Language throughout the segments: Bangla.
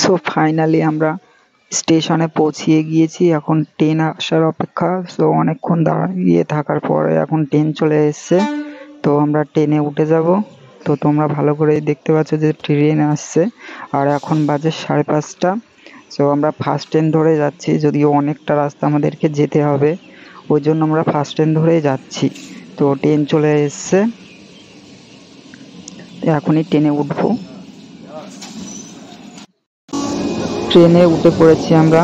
সো ফাইনালি আমরা স্টেশনে পৌঁছিয়ে গিয়েছি। এখন ট্রেন আসার অপেক্ষা। সো অনেকক্ষণ দাঁড়িয়ে থাকার পরে এখন ট্রেন চলে এসছে। তো আমরা ট্রেনে উঠে যাব। তো তোমরা ভালো করে দেখতে পাচ্ছ যে ট্রেন আসছে, আর এখন বাজে 5:30। সো আমরা ফার্স্ট ট্রেন ধরে যাচ্ছি, যদিও অনেকটা রাস্তা আমাদেরকে যেতে হবে, ওই জন্য আমরা ফার্স্ট ট্রেন ধরেই যাচ্ছি। তো ট্রেন চলে এসছে, এখনই ট্রেনে উঠবো। ট্রেনে উঠে পড়েছি আমরা।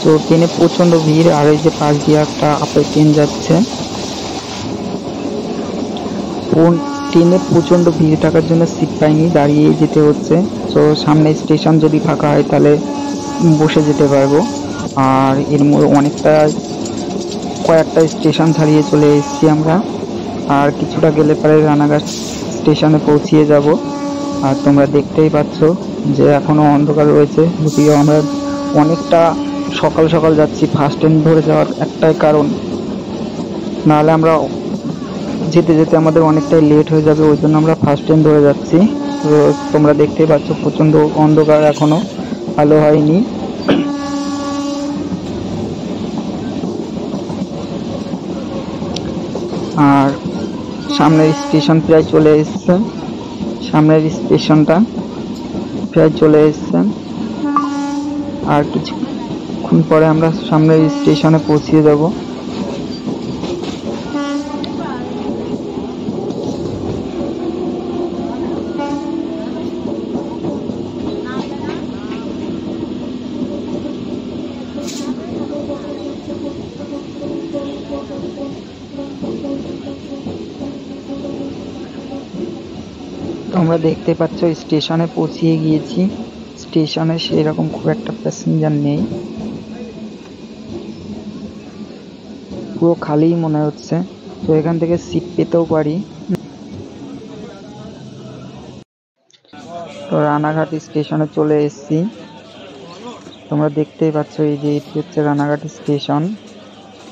তো ট্রেনে প্রচণ্ড ভিড়, আর এই যে পাশ দিয়ে একটা আপের ট্রেন যাচ্ছে। ট্রেনে প্রচণ্ড ভিড় থাকার জন্য সিট পাইনি, দাঁড়িয়ে যেতে হচ্ছে। তো সামনে স্টেশন যদি ফাঁকা হয় তাহলে বসে যেতে পারবো। আর এর মধ্যে কয়েকটা স্টেশন ছাড়িয়ে চলে এসেছি আমরা। আর কিছুটা গেলে পরে রানাঘাট স্টেশনে পৌঁছিয়ে যাব। আর তোমরা দেখতেই পাচ্ছ যে এখনো অন্ধকার রয়েছে, যদিও আমরা অনেকটা সকাল সকাল যাচ্ছি। ফার্স্ট ট্রেন ধরে যাওয়ার একটাই কারণ, নাহলে আমরা যেতে যেতে আমাদের অনেকটাই লেট হয়ে যাবে, ওই জন্য আমরা ফার্স্ট ট্রেন ধরে যাচ্ছি। তো তোমরা দেখতেই পাচ্ছ প্রচণ্ড অন্ধকার, এখনো আলো হয়নি। আর সামনের স্টেশন প্রায় চলে এসছে, সামনের স্টেশনটা প্রায় চলে এসছে। আর কিছুক্ষণ পরে আমরা সামনের স্টেশনে পৌঁছিয়ে যাব। তোমরা দেখতে পাচ্ছ স্টেশনে পৌঁছিয়ে গিয়েছি। স্টেশনে সেরকম খুব একটা প্যাসেঞ্জার নেই, পুরো খালি মনে হচ্ছে। তো এখান থেকে সিট পেতেও পারি। তো রানাঘাট স্টেশনে চলে এসেছি। তোমরা দেখতেই পাচ্ছ এই যে এটি হচ্ছে রানাঘাট স্টেশন।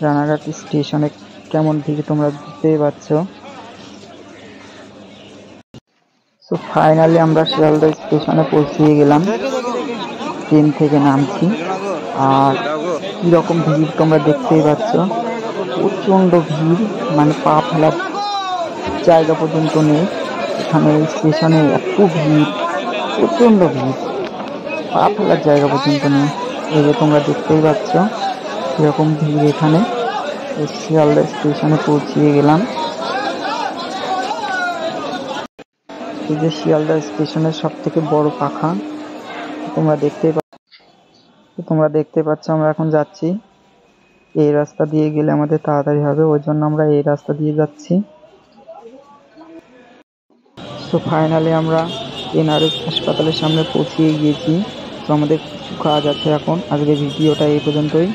রানাঘাট স্টেশনে কেমন ভিড় তোমরা দেখতেই পাচ্ছ। তো ফাইনালি আমরা শিয়ালদা স্টেশনে পৌঁছিয়ে গেলাম, ট্রেন থেকে নামছি। আর কিরকম ভিড় তোমরা দেখতেই পাচ্ছ, প্রচণ্ড ভিড়, মানে পা ফেলার জায়গা পর্যন্ত নেই। এখানে স্টেশনে এত ভিড়, প্রচণ্ড ভিড়, পা ফেলার জায়গা পর্যন্ত নেই। এই যে তোমরা দেখতেই পাচ্ছ এরকম ভিড় এখানে। শিয়ালদা স্টেশনে পৌঁছিয়ে গেলাম। এই যে শিয়ালদা স্টেশনের সব থেকে বড় পাখা, তোমরা দেখতে পাচ্ছ আমরা এখন যাচ্ছি। এই রাস্তা দিয়ে গেলে আমাদের তাড়াতাড়ি হবে, ওই জন্য আমরা এই রাস্তা দিয়ে যাচ্ছি। তো ফাইনালি আমরা NRS হাসপাতালের সামনে পৌঁছিয়ে গিয়েছি। তো আমাদের কিছু কাজ আছে এখন। আজকের ভিডিওটা এই পর্যন্তই।